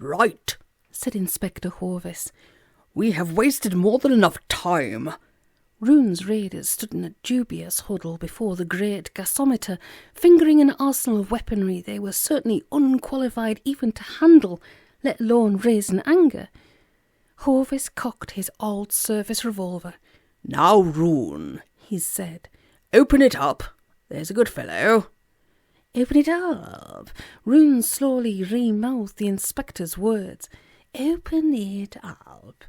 "Right," said Inspector Horvis. "We have wasted more than enough time." Rune's raiders stood in a dubious huddle before the great gasometer, fingering an arsenal of weaponry they were certainly unqualified even to handle, let alone raise in anger. Horvis cocked his old service revolver. "Now, Rune," he said, "open it up. There's a good fellow." "Open it up." Rune slowly remouthed the inspector's words. "Open it up."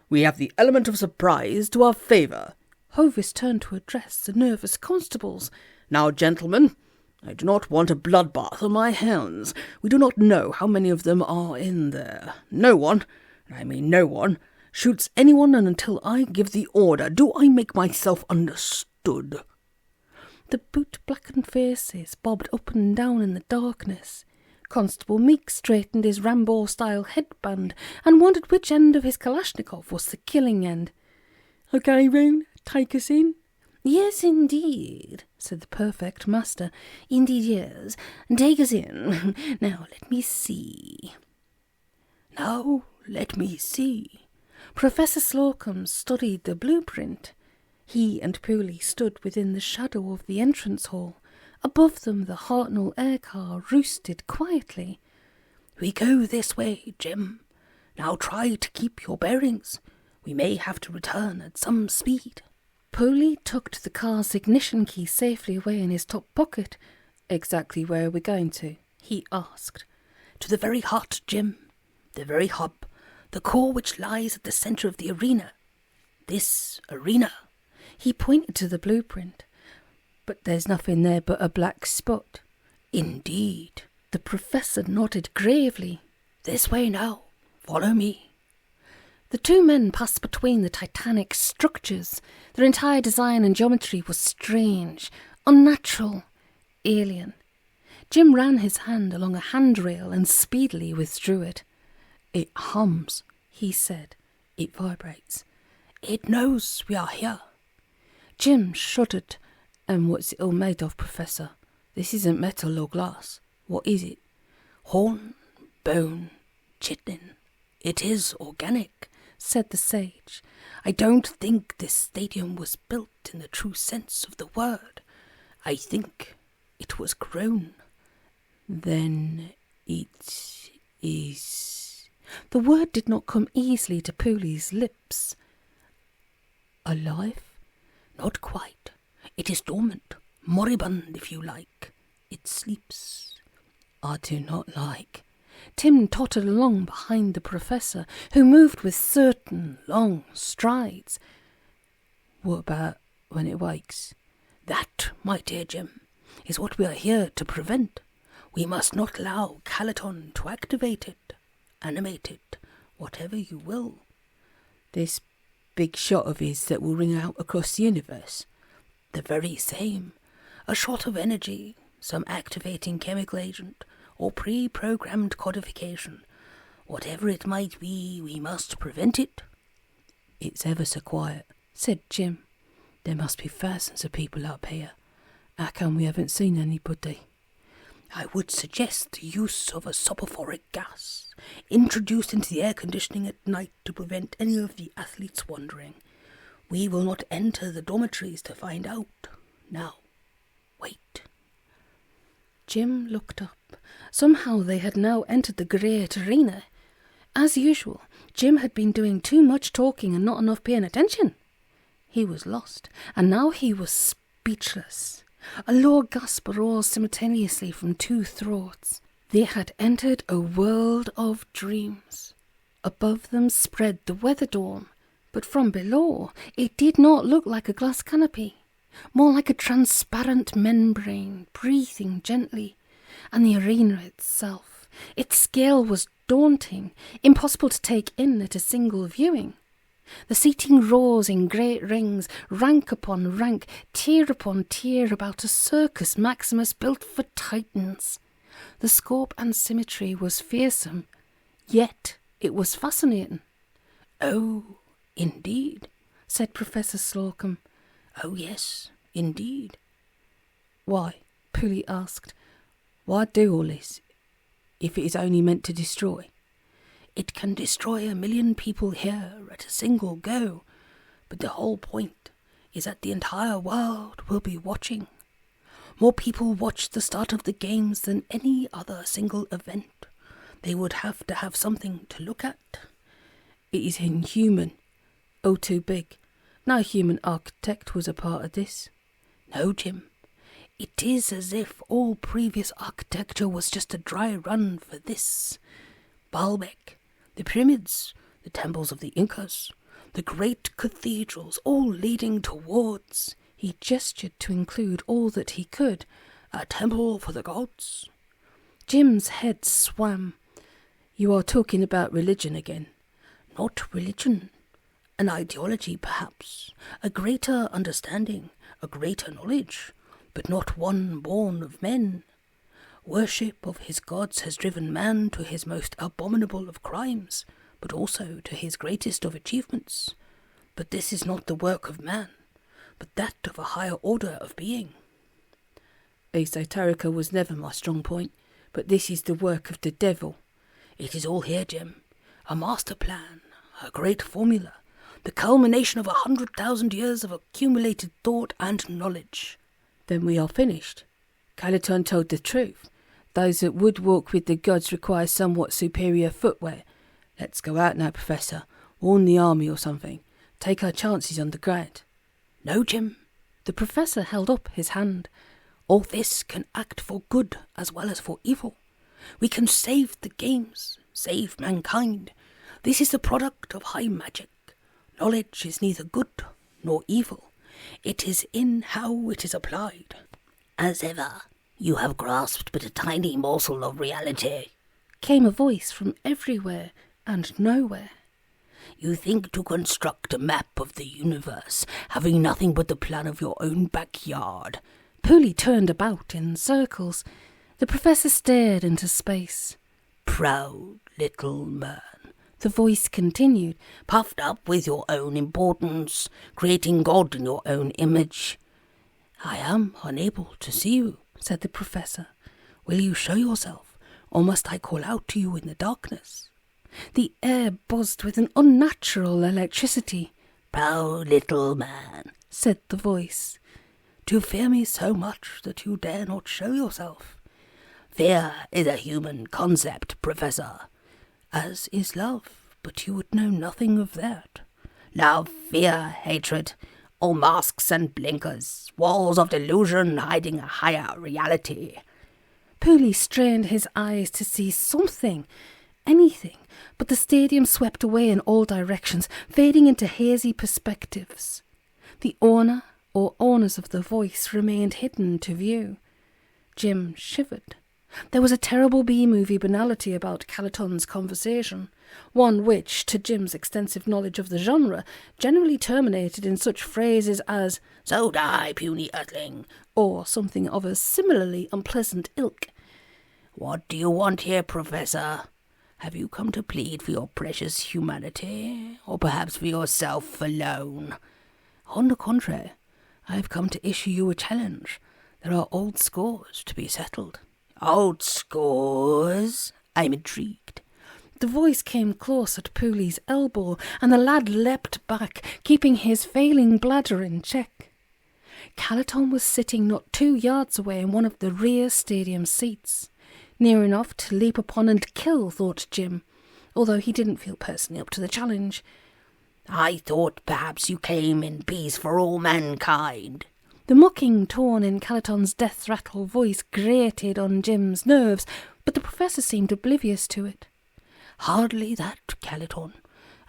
"We have the element of surprise to our favour." Horvis turned to address the nervous constables. "Now, gentlemen, I do not want a bloodbath on my hands. We do not know how many of them are in there. No one, and I mean no one, shoots anyone until I give the order. Do I make myself understood?" The boot-blackened faces bobbed up and down in the darkness. Constable Meek straightened his Rambo-style headband and wondered which end of his Kalashnikov was the killing end. "Okay, Rune, take us in." "Yes, indeed," said the perfect master. "Indeed, yes. Take us in. Now, let me see." Professor Slocum studied the blueprint. He and Pooley stood within the shadow of the entrance hall. Above them the Hartnell air car roosted quietly. "We go this way, Jim. Now try to keep your bearings. We may have to return at some speed." Pooley tucked the car's ignition key safely away in his top pocket. "Exactly where are we going to?" he asked. "To the very heart, Jim. The very hub. The core which lies at the centre of the arena. This arena." He pointed to the blueprint. "But there's nothing there but a black spot." "Indeed." The professor nodded gravely. "This way now. Follow me." The two men passed between the titanic structures. Their entire design and geometry was strange, unnatural, alien. Jim ran his hand along a handrail and speedily withdrew it. "It hums," he said. "It vibrates. It knows we are here." Jim shuddered. "And what's it all made of, Professor? This isn't metal or glass. What is it?" "Horn, bone, chitin. It is organic," said the sage. "I don't think this stadium was built in the true sense of the word. I think it was grown." "Then it is..." The word did not come easily to Pooley's lips. "Alive?" "Not quite. It is dormant, moribund if you like. It sleeps." "I do not like." Tim tottered along behind the professor, who moved with certain long strides. "What about when it wakes?" "That, my dear Jim, is what we are here to prevent. We must not allow Calaton to activate it, animate it, whatever you will." "This big shot of his that will ring out across the universe?" "The very same. A shot of energy, some activating chemical agent, or pre-programmed codification. Whatever it might be, we must prevent it." "It's ever so quiet," said Jim. "There must be thousands of people up here. How come we haven't seen anybody?" "I would suggest the use of a soporific gas, introduced into the air conditioning at night to prevent any of the athletes wandering. We will not enter the dormitories to find out. Now, wait." Jim looked up. Somehow they had now entered the great arena. As usual, Jim had been doing too much talking and not enough paying attention. He was lost, and now he was speechless. A low gasp arose simultaneously from two throats. They had entered a world of dreams. Above them spread the weather dome, but from below it did not look like a glass canopy, more like a transparent membrane breathing gently. And the arena itself, its scale was daunting, impossible to take in at a single viewing. The seating rose in great rings, rank upon rank, tier upon tier, about a circus maximus built for titans. The scope and symmetry was fearsome, yet it was fascinating. "Oh, indeed," said Professor Slocum. "Oh, yes, indeed." "Why?" Pooley asked. "Why do all this, if it is only meant to destroy?" It can destroy 1,000,000 people here at a single go, but the whole point is that the entire world will be watching. More people watch the start of the games than any other single event. They would have to have something to look at. It is inhuman. Oh, too big. No human architect was a part of this. No, Jim. It is as if all previous architecture was just a dry run for this. Baalbek, the pyramids, the temples of the Incas, the great cathedrals, all leading towards, he gestured to include all that he could, a temple for the gods. Jim's head swam. You are talking about religion again. Not religion. An ideology, perhaps, a greater understanding, a greater knowledge, but not one born of men. Worship of his gods has driven man to his most abominable of crimes, but also to his greatest of achievements. But this is not the work of man, but that of a higher order of being. Esoterica was never my strong point, but this is the work of the devil. It is all here, Jim. A master plan, a great formula, the culmination of 100,000 years of accumulated thought and knowledge. Then we are finished. Calaton told the truth. Those that would walk with the gods require somewhat superior footwear. Let's go out now, Professor. Warn the army or something. Take our chances on the ground. No, Jim. The Professor held up his hand. All this can act for good as well as for evil. We can save the games, save mankind. This is the product of high magic. Knowledge is neither good nor evil. It is in how it is applied. As ever, you have grasped but a tiny morsel of reality, came a voice from everywhere and nowhere. You think to construct a map of the universe, having nothing but the plan of your own backyard. Pooley turned about in circles. The Professor stared into space. Proud little man, the voice continued, puffed up with your own importance, creating God in your own image. I am unable to see you, said the Professor. Will you show yourself, or must I call out to you in the darkness? The air buzzed with an unnatural electricity. Proud little man, said the voice, to fear me so much that you dare not show yourself. Fear is a human concept, Professor, as is love, but you would know nothing of that. Love, fear, hatred, all masks and blinkers, walls of delusion hiding a higher reality. Pooley strained his eyes to see something, anything, but the stadium swept away in all directions, fading into hazy perspectives. The owner or owners of the voice remained hidden to view. Jim shivered. There was a terrible B-movie banality about Calaton's conversation, one which, to Jim's extensive knowledge of the genre, generally terminated in such phrases as, "So die, puny earthling," or something of a similarly unpleasant ilk. What do you want here, Professor? Have you come to plead for your precious humanity, or perhaps for yourself alone? On the contrary, I have come to issue you a challenge. There are old scores to be settled. Old scores? I'm intrigued. The voice came close at Pooley's elbow, and the lad leapt back, keeping his failing bladder in check. Calaton was sitting not 2 yards away in one of the rear stadium seats. Near enough to leap upon and kill, thought Jim, although he didn't feel personally up to the challenge. I thought perhaps you came in peace for all mankind. The mocking tone in Calaton's death-rattle voice grated on Jim's nerves, but the Professor seemed oblivious to it. Hardly that, Calaton.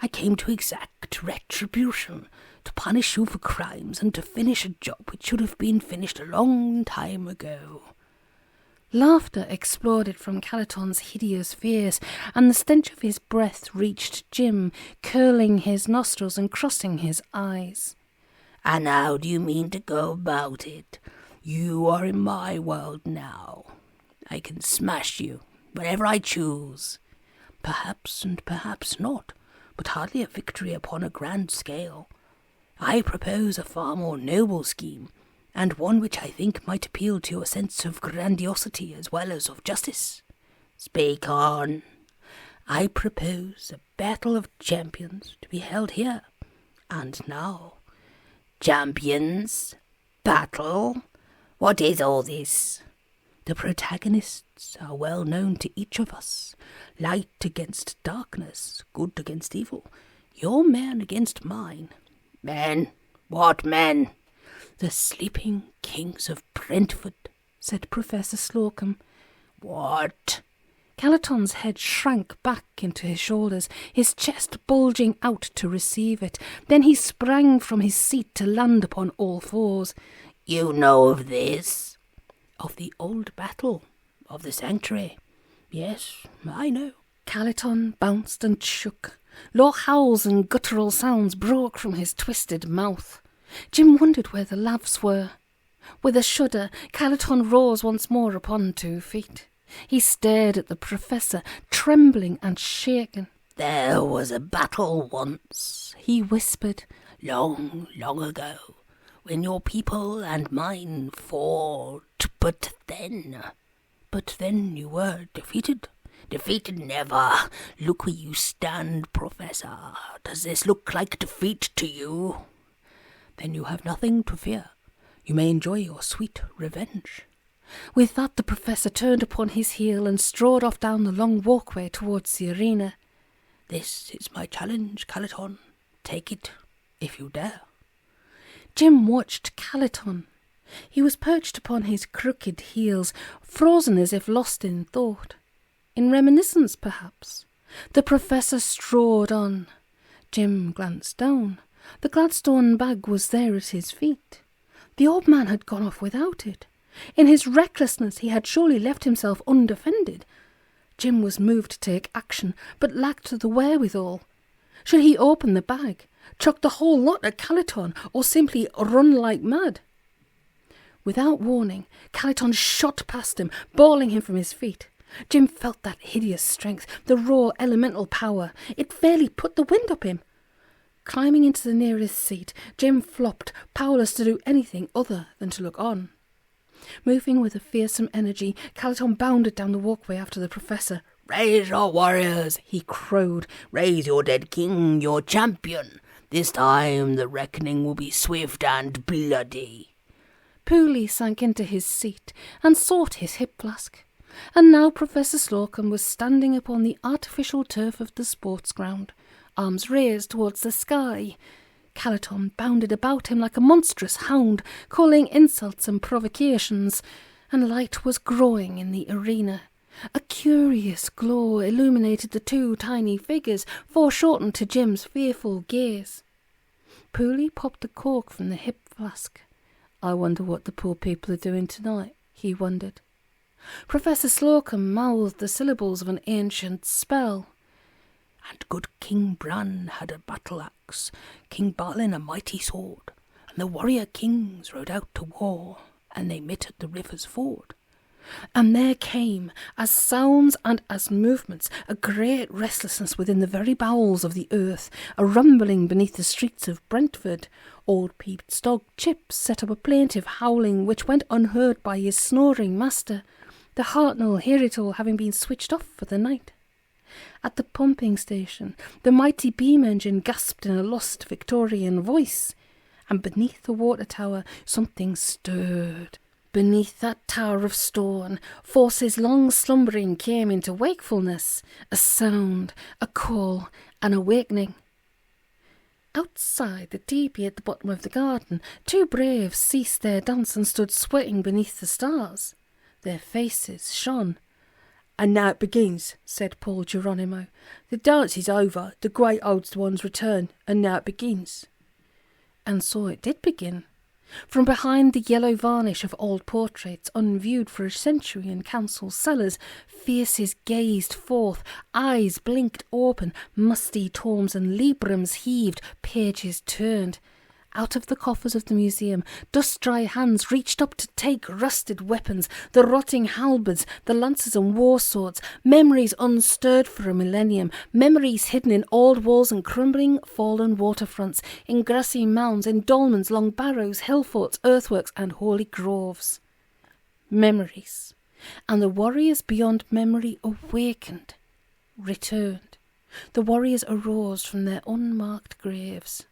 I came to exact retribution, to punish you for crimes and to finish a job which should have been finished a long time ago. Laughter exploded from Calaton's hideous fears, and the stench of his breath reached Jim, curling his nostrils and crossing his eyes. And how do you mean to go about it? You are in my world now. I can smash you whenever I choose. Perhaps and perhaps not, but hardly a victory upon a grand scale. I propose a far more noble scheme, and one which I think might appeal to your sense of grandiosity as well as of justice. Speak on. I propose a battle of champions to be held here. And now, champions, battle, what is all this? The protagonists are well known to each of us. Light against darkness, good against evil. Your man against mine. Men? What men? The sleeping kings of Brentford, said Professor Slocum. What? Calaton's head shrank back into his shoulders, his chest bulging out to receive it. Then he sprang from his seat to land upon all fours. You know of this? Of the old battle, of the sanctuary. Yes, I know. Calaton bounced and shook. Low howls and guttural sounds broke from his twisted mouth. Jim wondered where the laughs were. With a shudder, Calaton rose once more upon 2 feet. He stared at the professor, trembling and shaken. There was a battle once, he whispered, long, long ago, when your people and mine fought, but then you were defeated. Defeated never. Look where you stand, Professor. Does this look like defeat to you? Then you have nothing to fear. You may enjoy your sweet revenge. With that, the professor turned upon his heel and strode off down the long walkway towards the arena. This is my challenge, Calaton. Take it, if you dare. Jim watched Calaton. He was perched upon his crooked heels, frozen as if lost in thought. In reminiscence, perhaps. The professor strode on. Jim glanced down. The Gladstone bag was there at his feet. The old man had gone off without it. In his recklessness he had surely left himself undefended. Jim was moved to take action, but lacked the wherewithal. Should he open the bag, chuck the whole lot at Calaton, or simply run like mad? Without warning, Calaton shot past him, bawling him from his feet. Jim felt that hideous strength, the raw elemental power. It fairly put the wind up him. Climbing into the nearest seat, Jim flopped, powerless to do anything other than to look on. Moving with a fearsome energy, Calaton bounded down the walkway after the professor. "Raise your warriors," he crowed. "Raise your dead king, your champion. This time the reckoning will be swift and bloody." Pooley sank into his seat and sought his hip flask. And now Professor Slocum was standing upon the artificial turf of the sports ground, arms raised towards the sky. Calaton bounded about him like a monstrous hound, calling insults and provocations, and light was growing in the arena. A curious glow illuminated the 2 tiny figures, foreshortened to Jim's fearful gaze. Pooley popped the cork from the hip flask. I wonder what the poor people are doing tonight, he wondered. Professor Slocum mouthed the syllables of an ancient spell. And good King Bran had a battle-axe, King Balin a mighty sword, and the warrior kings rode out to war, and they met at the river's ford. And there came, as sounds and as movements, a great restlessness within the very bowels of the earth, a rumbling beneath the streets of Brentford. Old Pete's dog Chip set up a plaintive howling which went unheard by his snoring master, the Hartnell heretofore having been switched off for the night. At the pumping station, the mighty beam engine gasped in a lost Victorian voice, and beneath the water tower something stirred. Beneath that tower of stone, forces long slumbering came into wakefulness, a sound, a call, an awakening. Outside the teepee at the bottom of the garden, 2 braves ceased their dance and stood sweating beneath the stars. Their faces shone. "And now it begins," said Paul Geronimo. "The dance is over, the great old ones return, and now it begins." And so it did begin. From behind the yellow varnish of old portraits, unviewed for a century in council cellars, faces gazed forth, eyes blinked open, musty tomes and librams heaved, pages turned. Out of the coffers of the museum, dust-dry hands reached up to take rusted weapons, the rotting halberds, the lances and war swords, memories unstirred for a millennium, memories hidden in old walls and crumbling, fallen waterfronts, in grassy mounds, in dolmens, long barrows, hill forts, earthworks, and holy groves. Memories. And the warriors beyond memory awakened. returned. The warriors arose from their unmarked graves,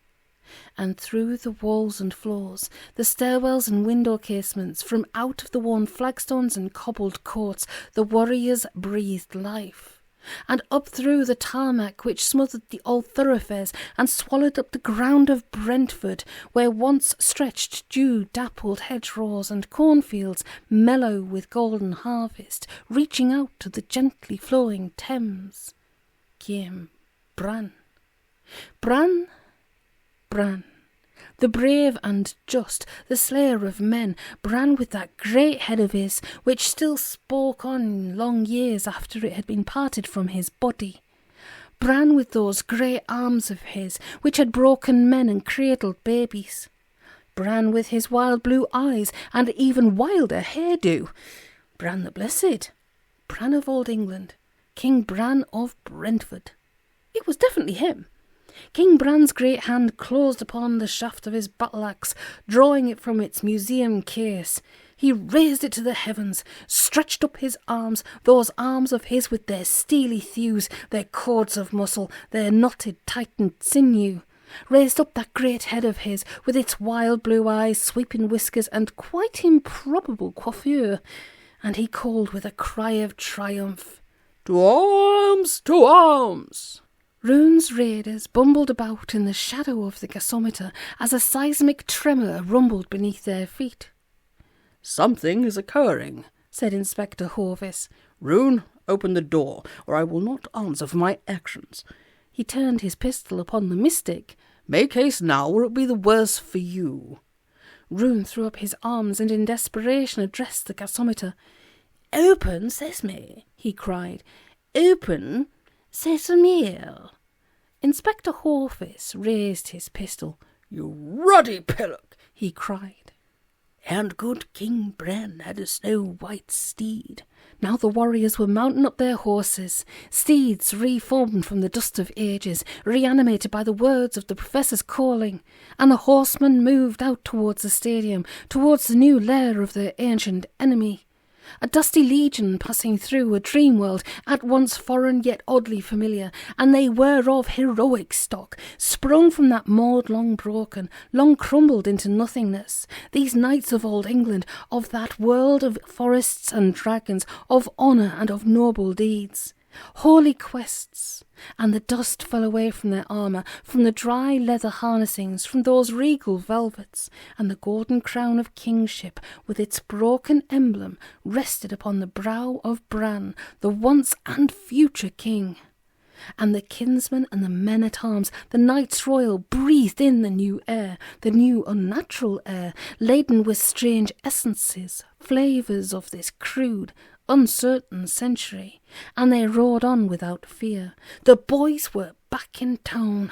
and through the walls and floors, the stairwells and window casements, from out of the worn flagstones and cobbled courts, the warriors breathed life. And up through the tarmac which smothered the old thoroughfares and swallowed up the ground of Brentford, where once stretched dew-dappled hedgerows and cornfields mellow with golden harvest, reaching out to the gently flowing Thames, came Bran. Bran, the brave and just, the slayer of men, Bran with that great head of his, which still spoke on long years after it had been parted from his body. Bran with those great arms of his, which had broken men and cradled babies. Bran with his wild blue eyes and even wilder hairdo. Bran the Blessed, Bran of Old England, King Bran of Brentford. It was definitely him. King Bran's great hand closed upon the shaft of his battle-axe, drawing it from its museum case. He raised it to the heavens, stretched up his arms, those arms of his with their steely thews, their cords of muscle, their knotted, tightened sinew. Raised up that great head of his, with its wild blue eyes, sweeping whiskers, and quite improbable coiffure, and he called with a cry of triumph, "To arms! To arms!" Rune's raiders bumbled about in the shadow of the gasometer as a seismic tremor rumbled beneath their feet. "Something is occurring," said Inspector Horvis. "Rune, open the door, or I will not answer for my actions." He turned his pistol upon the mystic. "Make haste now, or it will be the worse for you." Rune threw up his arms and in desperation addressed the gasometer. "Open, Sesame," he cried. "Open, Sesame." Inspector Horvis raised his pistol. "You ruddy pillock," he cried. "And good King Bran had a snow-white steed." Now the warriors were mounting up their horses, steeds reformed from the dust of ages, reanimated by the words of the professor's calling, and the horsemen moved out towards the stadium, towards the new lair of their ancient enemy. A dusty legion passing through a dream world, at once foreign yet oddly familiar, and they were of heroic stock, sprung from that mould long broken, long crumbled into nothingness, these knights of old England, of that world of forests and dragons, of honour and of noble deeds. Holy quests, and the dust fell away from their armour, from the dry leather harnessings, from those regal velvets, and the golden crown of kingship, with its broken emblem, rested upon the brow of Bran, the once and future king. And the kinsmen and the men-at-arms, the knights royal, breathed in the new air, the new unnatural air, laden with strange essences, flavours of this crude, uncertain century, and they rode on without fear. The boys were back in town.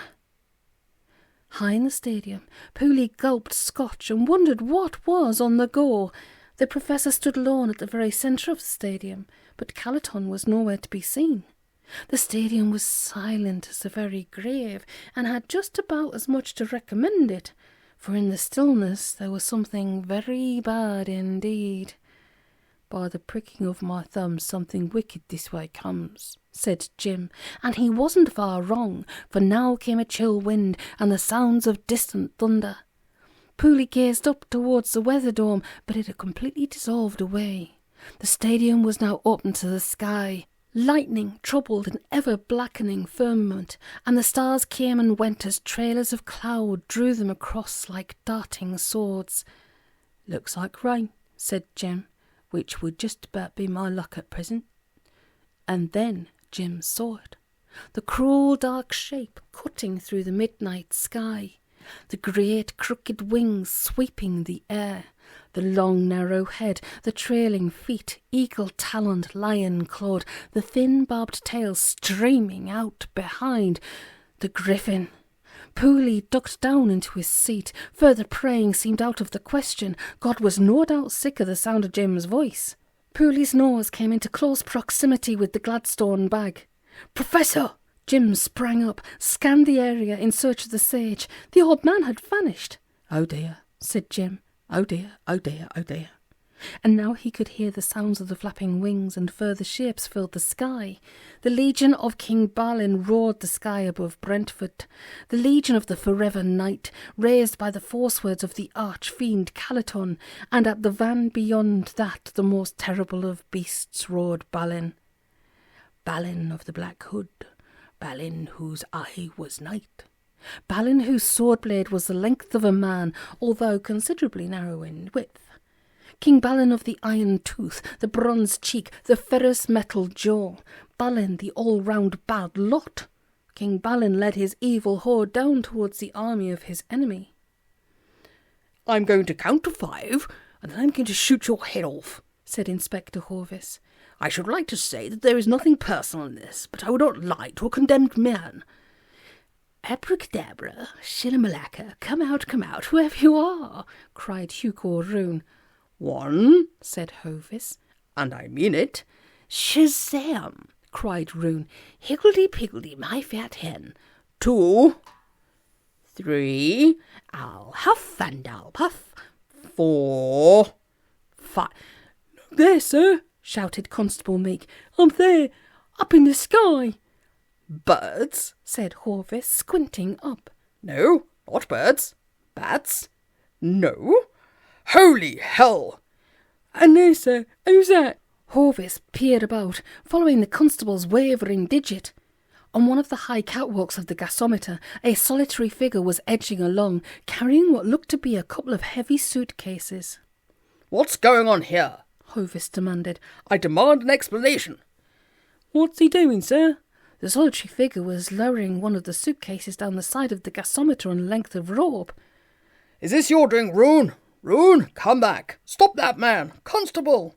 High in the stadium, Pooley gulped scotch and wondered what was on the go. The professor stood alone at the very centre of the stadium, but Calaton was nowhere to be seen. The stadium was silent as the very grave, and had just about as much to recommend it, for in the stillness there was something very bad indeed. "By the pricking of my thumb, something wicked this way comes," said Jim, and he wasn't far wrong, for now came a chill wind and the sounds of distant thunder. Pooley gazed up towards the weather dome, but it had completely dissolved away. The stadium was now open to the sky. Lightning troubled an ever-blackening firmament, and the stars came and went as trailers of cloud drew them across like darting swords. "Looks like rain," said Jim, "which would just about be my luck at present." And then Jim saw it, the cruel dark shape cutting through the midnight sky, the great crooked wings sweeping the air, the long narrow head, the trailing feet, eagle-taloned, lion-clawed, the thin barbed tail streaming out behind, the griffin. Pooley ducked down into his seat. Further praying seemed out of the question. God was no doubt sick of the sound of Jim's voice. Pooley's nose came into close proximity with the Gladstone bag. "Professor!" Jim sprang up, scanned the area in search of the sage. The old man had vanished. "Oh dear," said Jim. "Oh dear, oh dear, oh dear." And now he could hear the sounds of the flapping wings, and further shapes filled the sky. The legion of King Balin roared the sky above Brentford, the legion of the forever night, raised by the force words of the arch-fiend Calaton, and at the van beyond that the most terrible of beasts roared Balin. Balin of the Black Hood, Balin whose eye was night, Balin whose sword blade was the length of a man, although considerably narrow in width. King Balin of the iron tooth, the bronze cheek, the ferrous metal jaw, Balin the all-round bad lot. King Balin led his evil horde down towards the army of his enemy. "I'm going to count to 5, and then I'm going to shoot your head off," said Inspector Horvis. "I should like to say that there is nothing personal in this, but I would not lie to a condemned man." "Abracadabra, Shillimalacca, come out, whoever you are," cried Hugo Rune. 1, said Hovis. "and I mean it." "Shazam!" cried Rune. "Higgledy-piggledy, my fat hen." 2, 3, I'll huff and I'll puff. 4, 5. "There, sir," shouted Constable Meek. "I'm there, up in the sky." "Birds?" said Horvis, squinting up. "No, not birds. Bats? No. Holy hell!" "And there, sir, who's that?" Horvis peered about, following the constable's wavering digit. On one of the high catwalks of the gasometer, a solitary figure was edging along, carrying what looked to be a couple of heavy suitcases. "What's going on here?" Hovis demanded. "I demand an explanation." "What's he doing, sir?" The solitary figure was lowering one of the suitcases down the side of the gasometer on a length of rope. "Is this your doing, Rune? Rune, come back. Stop that man. Constable."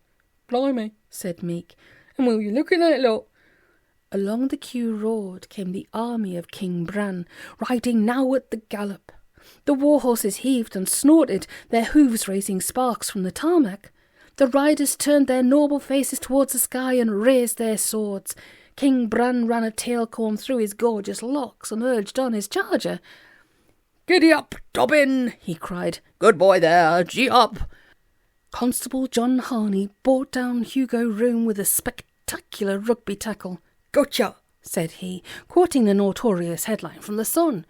"Blimey," said Meek. "And will you look at that lot?" Along the queue road came the army of King Bran, riding now at the gallop. The war horses heaved and snorted, their hooves raising sparks from the tarmac. The riders turned their noble faces towards the sky and raised their swords. King Bran ran a tail comb through his gorgeous locks and urged on his charger. "Giddy up, Dobbin," he cried. "Good boy there, gee up." Constable John Harney brought down Hugo Rune with a spectacular rugby tackle. "Gotcha," said he, quoting the notorious headline from the Sun.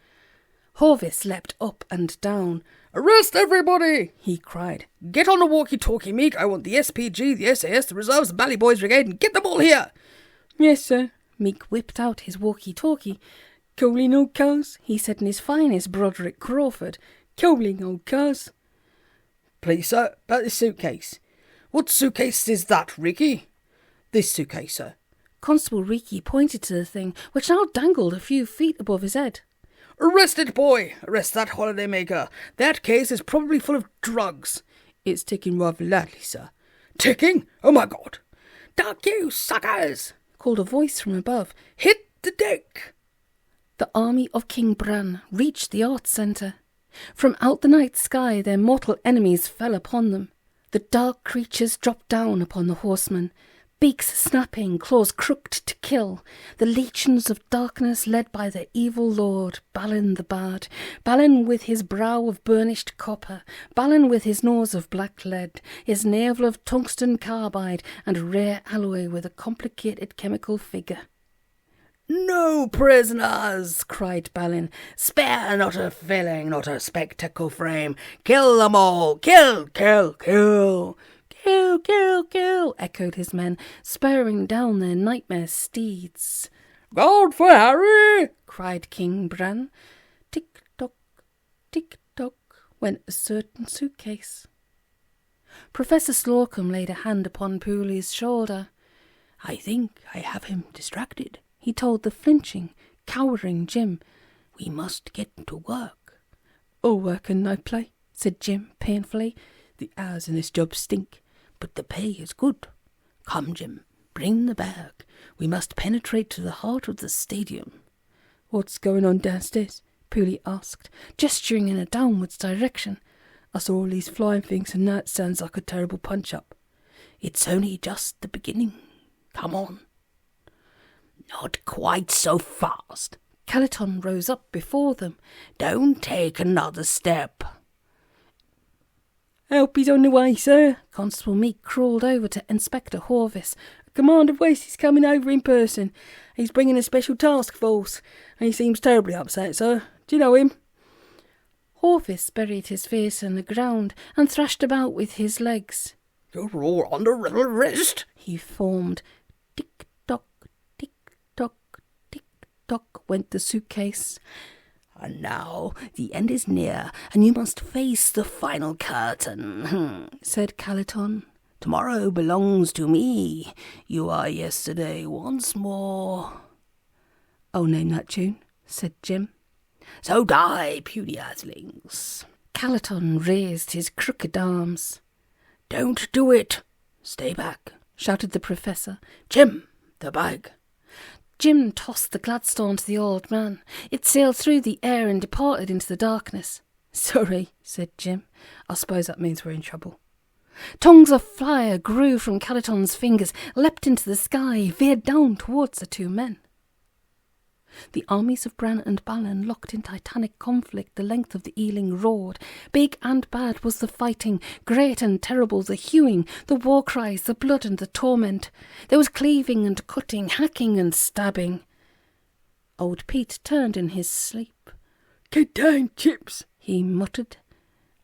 Horvis leapt up and down. "Arrest everybody," he cried. "Get on a walkie-talkie, Meek. I want the SPG, the SAS, the Reserves, the Ballyboys Brigade, and get them all here." "Yes, sir." Meek whipped out his walkie-talkie. "Coaling, old cuz," he said in his finest Broderick Crawford. "Coaling, old cuz." "Please, sir, about this suitcase." "What suitcase is that, Ricky?" "This suitcase, sir." Constable Ricky pointed to the thing, which now dangled a few feet above his head. "Arrest it, boy! Arrest that holidaymaker. That case is probably full of drugs." "It's ticking rather loudly, sir." "Ticking? Oh, my God!" "Duck, you suckers!" called a voice from above. "Hit the deck!" The army of King Bran reached the Arts Centre. From out the night sky their mortal enemies fell upon them. The dark creatures dropped down upon the horsemen, beaks snapping, claws crooked to kill. The legions of darkness led by their evil lord, Balin the Bad. Balin with his brow of burnished copper, Balin with his nose of black lead, his navel of tungsten carbide, and rare alloy with a complicated chemical figure. "No prisoners!" cried Balin. "Spare not a filling, not a spectacle frame. Kill them all! Kill, kill, kill!" "Kill, kill, kill!" echoed his men, spurring down their nightmare steeds. "God for Harry!" cried King Bran. Tick-tock, tick-tock, went a certain suitcase. Professor Slocum laid a hand upon Pooley's shoulder. "I think I have him distracted," he told the flinching, cowering Jim. "We must get to work." "All work and no play," said Jim painfully. "The hours in this job stink, but the pay is good. Come, Jim, bring the bag. We must penetrate to the heart of the stadium." "What's going on downstairs?" Pooley asked, gesturing in a downwards direction. "I saw all these flying things and now it sounds like a terrible punch-up." "It's only just the beginning. Come on." "Not quite so fast." Calaton rose up before them. "Don't take another step." Help is on the way, sir. Constable Meek crawled over to Inspector Horvis. Commander West is coming over in person. He's bringing a special task force, and he seems terribly upset, sir. Do you know him? Horvis buried his face in the ground and thrashed about with his legs. You're all under arrest, he foamed. Tick-tock, tick-tock, tick-tock went the suitcase. And now the end is near, and you must face the final curtain, said Caliton. Tomorrow belongs to me. You are yesterday once more. I'll name that tune, said Jim. So die, puny earthlings. Caliton raised his crooked arms. Don't do it. Stay back, shouted the Professor. Jim, the bag. Jim tossed the Gladstone to the old man. It sailed through the air and departed into the darkness. Sorry, said Jim. I suppose that means we're in trouble. Tongues of fire grew from Caliton's fingers, leapt into the sky, veered down towards the two men. The armies of Bran and Balin locked in titanic conflict the length of the Ealing Road. Big and bad was the fighting, great and terrible the hewing, the war cries, the blood and the torment. There was cleaving and cutting, hacking and stabbing. Old Pete turned in his sleep. Get down, Chips, he muttered.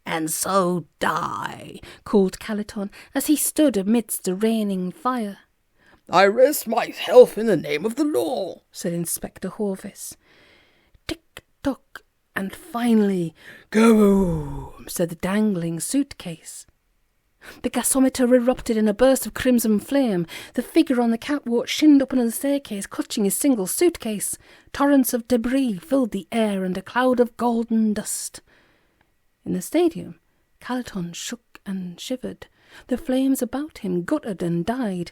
And so die, called Caliton as he stood amidst the raining fire. I rest myself in the name of the law, said Inspector Horvis. Tick-tock, and finally, go, said the dangling suitcase. The gasometer erupted in a burst of crimson flame. The figure on the catwalk shinned up another staircase, clutching his single suitcase. Torrents of debris filled the air and a cloud of golden dust. In the stadium, Caliton shook and shivered. The flames about him guttered and died.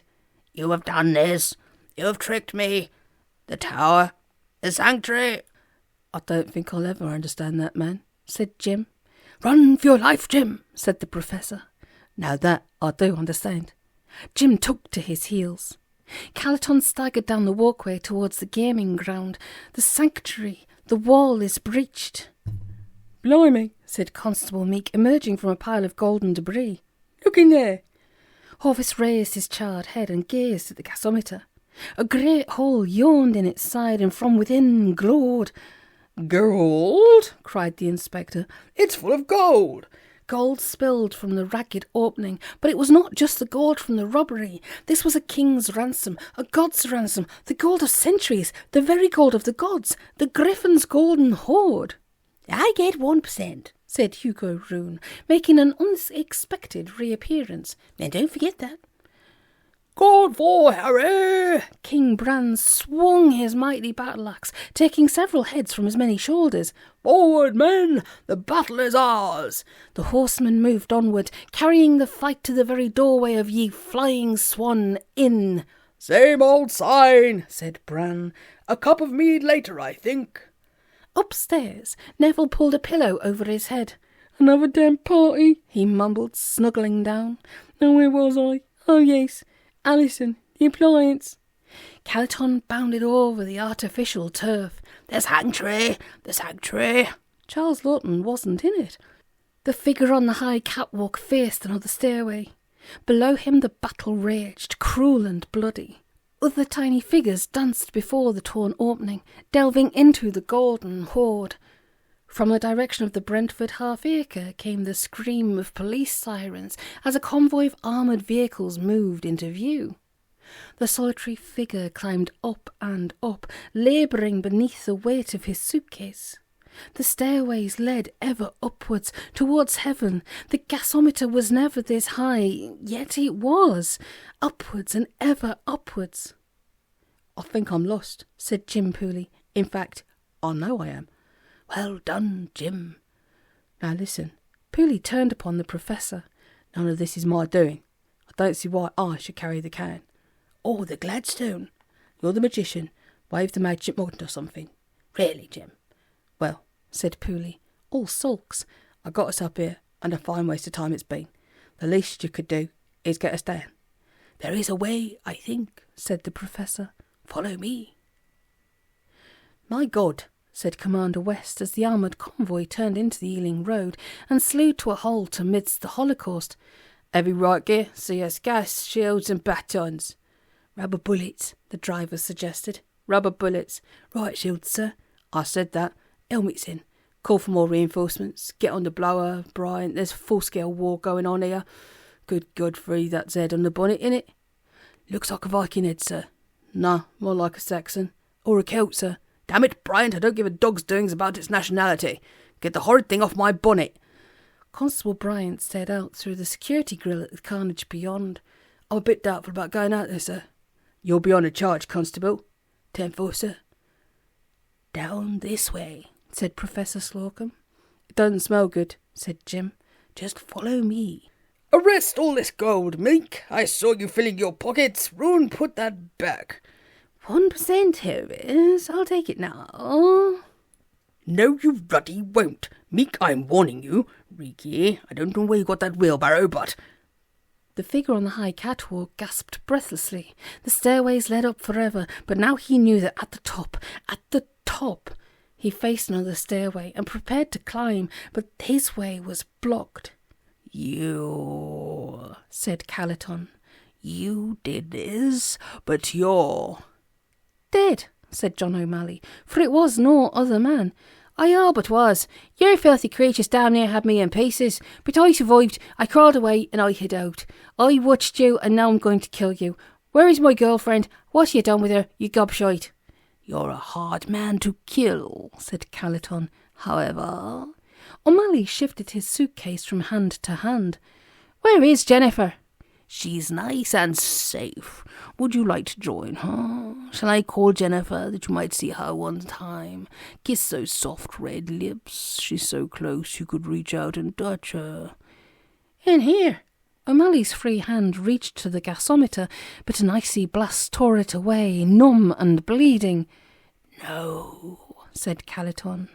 You have done this. You have tricked me. The tower, the sanctuary. I don't think I'll ever understand that, man, said Jim. Run for your life, Jim, said the Professor. Now that I do understand. Jim took to his heels. Caliton staggered down the walkway towards the gaming ground. The sanctuary, the wall is breached. Blimey, said Constable Meek, emerging from a pile of golden debris. Look in there. Horvis raised his charred head and gazed at the gasometer. A great hole yawned in its side, and from within glowed. Gold? Cried the inspector. It's full of gold. Gold spilled from the ragged opening, but it was not just the gold from the robbery. This was a king's ransom, a god's ransom, the gold of centuries, the very gold of the gods, the Griffin's golden hoard. I get 1%, said Hugo Rune, making an unexpected reappearance. And don't forget that. God for Harry! King Bran swung his mighty battle-axe, taking several heads from his many shoulders. Forward, men! The battle is ours! The horsemen moved onward, carrying the fight to the very doorway of ye Flying Swan Inn. Same old sign, said Bran. A cup of mead later, I think. Upstairs, Neville pulled a pillow over his head. Another damn party, he mumbled, snuggling down. Now where was I? Oh yes, Alison, the appliance. Caliton bounded over the artificial turf. The sanctuary, the sanctuary. Charles Lawton wasn't in it. The figure on the high catwalk faced another stairway. Below him the battle raged, cruel and bloody. Other tiny figures danced before the torn opening, delving into the golden hoard. From the direction of the Brentford half-acre came the scream of police sirens as a convoy of armoured vehicles moved into view. The solitary figure climbed up and up, labouring beneath the weight of his suitcase. The stairways led ever upwards, towards heaven. The gasometer was never this high, yet it was. Upwards and ever upwards. I think I'm lost, said Jim Pooley. In fact, I know I am. Well done, Jim. Now listen. Pooley turned upon the Professor. None of this is my doing. I don't see why I should carry the can. Or the Gladstone. You're the magician. Wave the magic wand or something. Really, Jim. Well, said Pooley, all sulks. I got us up here, and a fine waste of time it's been. The least you could do is get us down. There is a way, I think, said the Professor. Follow me. My God, said Commander West as the armoured convoy turned into the Ealing Road and slewed to a halt amidst the holocaust. "Heavy right gear, CS gas, shields and batons." "Rubber bullets," the driver suggested. "Rubber bullets. Right shields, sir." "I said that. Helmets in. Call for more reinforcements. Get on the blower, Brian. There's full-scale war going on here. Good Godfrey, that's head on the bonnet, innit?" "Looks like a Viking head, sir." "Nah, more like a Saxon. Or a Celt, sir." "Damn it, Bryant, I don't give a dog's doings about its nationality. Get the horrid thing off my bonnet." Constable Bryant stared out through the security grill at the carnage beyond. "I'm a bit doubtful about going out there, sir." "You'll be on a charge, Constable." 10-4, sir." "Down this way," said Professor Slocum. "It doesn't smell good," said Jim. "Just follow me." "Arrest all this gold, Meek. I saw you filling your pockets. Rune, put that back." 1%, here it is. I'll take it now." "No, you ruddy won't. Meek, I'm warning you. Reeky, I don't know where you got that wheelbarrow, but—" The figure on the high catwalk gasped breathlessly. The stairways led up forever, but now he knew that at the top, he faced another stairway and prepared to climb, but his way was blocked. "You," said Calaton. "You did this, but you're—" "Dead," said John Omally, for it was no other man. "I all but was. Your filthy creatures damn near had me in pieces, but I survived. I crawled away and I hid out. I watched you and now I'm going to kill you. Where is my girlfriend? What you done with her, you gobshite?" "You're a hard man to kill," said Calaton. "However—" O'Malley shifted his suitcase from hand to hand. "Where is Jennifer?" "She's nice and safe. Would you like to join her? Shall I call Jennifer that you might see her one time? Kiss those soft red lips. She's so close you could reach out and touch her." "In here." O'Malley's free hand reached to the gasometer, but an icy blast tore it away, numb and bleeding. "No," said Calaton.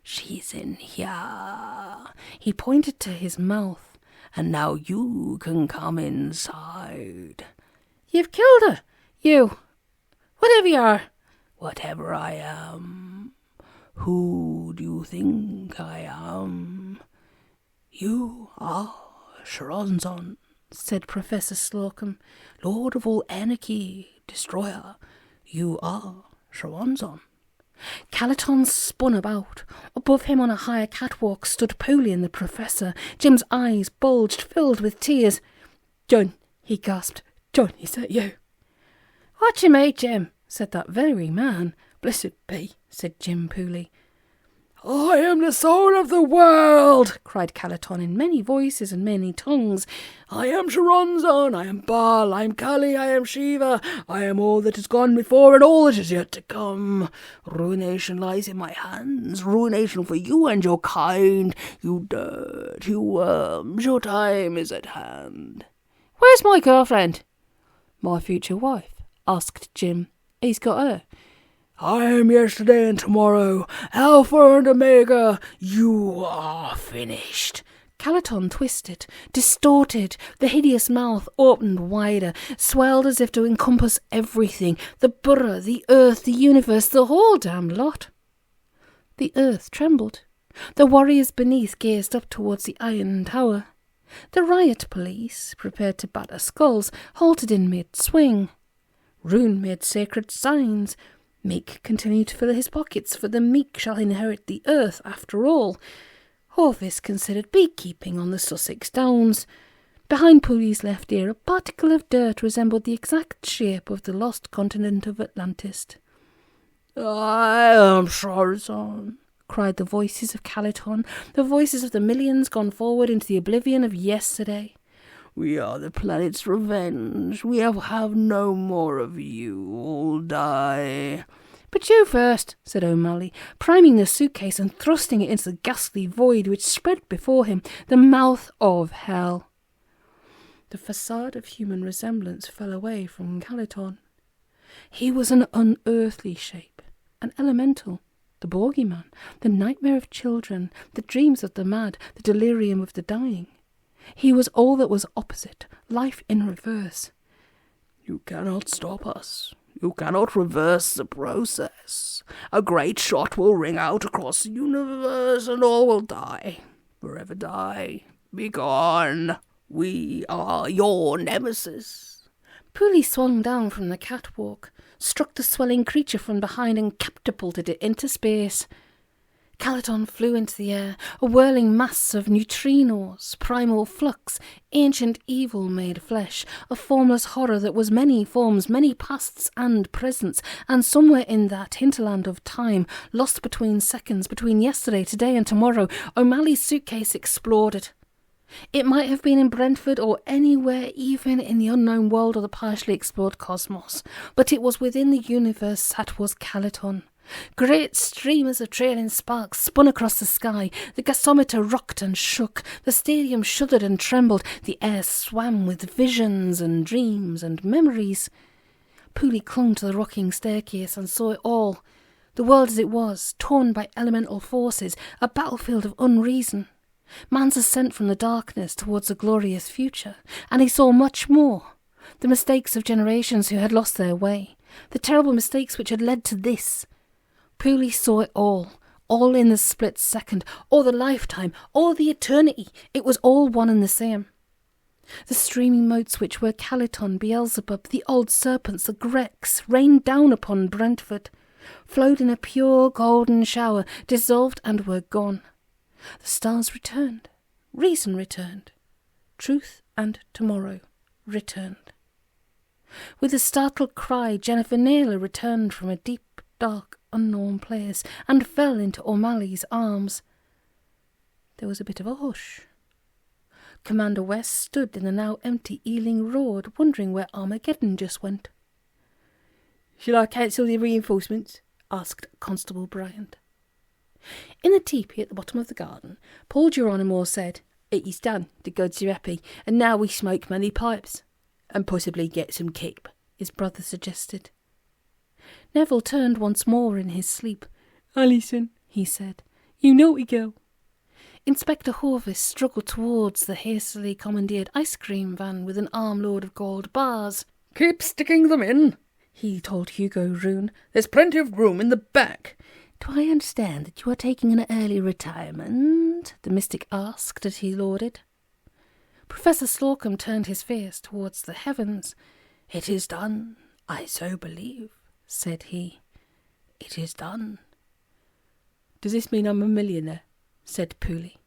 "She's in here." He pointed to his mouth. "And now you can come inside." "You've killed her, you, whatever you are." "Whatever I am. Who do you think I am?" "You are Sharonzon," said Professor Slocum, "Lord of all anarchy, destroyer. You are Sharonzon." Calaton spun about. Above him on a higher catwalk stood Pooley and the Professor. Jim's eyes bulged, filled with tears. "John," he gasped. "John, is that you?" "What you made, Jim?" said that very man. "Blessed be," said Jim Pooley. "I am the soul of the world," cried Calaton in many voices and many tongues. "I am Sharonzon, I am Baal, I am Kali, I am Shiva, I am all that has gone before and all that is yet to come. Ruination lies in my hands, ruination for you and your kind, you dirt, you worms, your time is at hand." "Where's my girlfriend?" "My future wife?" asked Jim. "He's got her." "I am yesterday and tomorrow, Alpha and Omega. You are finished." Calaton twisted, distorted, the hideous mouth opened wider, swelled as if to encompass everything, the Burra, the earth, the universe, the whole damned lot. The earth trembled. The warriors beneath gazed up towards the iron tower. The riot police, prepared to batter skulls, halted in mid-swing. Rune made sacred signs. Meek continued to fill his pockets, for the meek shall inherit the earth after all. Orvis considered beekeeping on the Sussex Downs. Behind Pooley's left ear, a particle of dirt resembled the exact shape of the lost continent of Atlantis. "I am Sharonzon," cried the voices of Calaton, the voices of the millions gone forward into the oblivion of yesterday. "We are the planet's revenge. We have no more of you. All die." "But you first," said O'Malley, priming the suitcase and thrusting it into the ghastly void which spread before him, the mouth of hell. The facade of human resemblance fell away from Calaton. He was an unearthly shape, an elemental, the bogeyman, the nightmare of children, the dreams of the mad, the delirium of the dying. He was all that was opposite, life in reverse. "You cannot stop us. You cannot reverse the process. A great shot will ring out across the universe, and all will die. Forever die. Be gone. We are your nemesis. Pooley swung down from the catwalk, struck the swelling creature from behind and catapulted it into space. Calaton flew into the air, a whirling mass of neutrinos, primal flux, ancient evil made flesh, a formless horror that was many forms, many pasts and presents, and somewhere in that hinterland of time, lost between seconds, between yesterday, today and tomorrow, Omally's suitcase exploded. It might have been in Brentford or anywhere, even in the unknown world or the partially explored cosmos, but it was within the universe that was Calaton. Great streamers of trailing sparks spun across the sky, the gasometer rocked and shook, the stadium shuddered and trembled, the air swam with visions and dreams and memories. Pooley clung to the rocking staircase and saw it all, the world as it was, torn by elemental forces, a battlefield of unreason. Man's ascent from the darkness towards a glorious future, and he saw much more. The mistakes of generations who had lost their way, the terrible mistakes which had led to this. Pooley saw it all in the split second, all the lifetime, all the eternity. It was all one and the same. The streaming motes which were Calaton, Beelzebub, the old serpents, the Greeks, rained down upon Brentford, flowed in a pure golden shower, dissolved and were gone. The stars returned, reason returned, truth and tomorrow returned. With a startled cry, Jennifer Naylor returned from a deep, dark, unknown place and fell into O'Malley's arms. There was a bit of a hush. Commander West stood in the now empty Ealing Road, wondering where Armageddon just went. "Shall I cancel the reinforcements?" asked Constable Bryant. In the teepee at the bottom of the garden, Paul Geronimo said, "It is done, the gods are happy, and now we smoke many pipes, and possibly get some keep," his brother suggested. Neville turned once more in his sleep. "Alison," he said, "you naughty girl." Inspector Horvis struggled towards the hastily commandeered ice cream van with an armload of gold bars. "Keep sticking them in," he told Hugo Rune. "There's plenty of room in the back." "Do I understand that you are taking an early retirement?" the mystic asked as he loaded. Professor Slocum turned his face towards the heavens. "It is done, I so believe," said he. "It is done." "Does this mean I'm a millionaire?" said Pooley.